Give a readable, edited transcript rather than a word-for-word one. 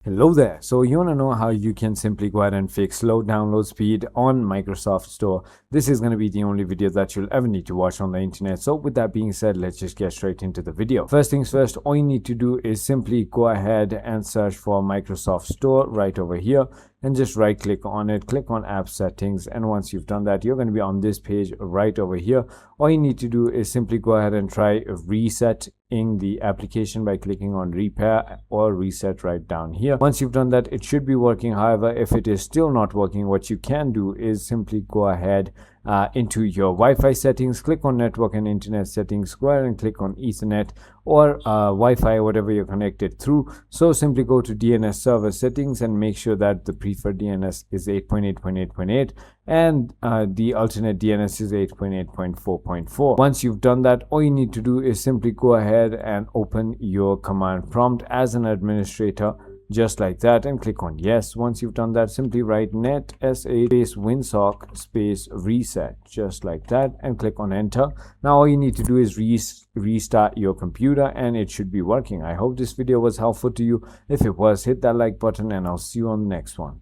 Hello there. So you want to know how you can simply go ahead and fix slow download speed on Microsoft Store. This is going to be the only video that you'll ever need to watch on the internet. So with that being said, let's just get straight into the video. First things first, all you need to do is simply go ahead and search for Microsoft Store right over here and just right click on it, click on app settings, and once you've done that, you're going to be on this page right over here. All you need to do is simply go ahead and try resetting the application by clicking on repair or reset right down here. Once you've done that, it should be working. However, if it is still not working, what you can do is simply go ahead into your Wi-Fi settings, click on network and internet settings, go ahead and click on Ethernet or Wi-Fi, whatever you're connected through. So simply go to DNS server settings and make sure that the preferred DNS is 8.8.8.8 and the alternate DNS is 8.8.4.4. Once you've done that, all you need to do is simply go ahead and open your command prompt as an administrator, just like that, and click on yes. Once you've done that, simply write net space winsock space reset, just like that, and click on enter. Now all you need to do is restart your computer and it should be working. I hope this video was helpful to you. If it was, hit that like button and I'll see you on the next one.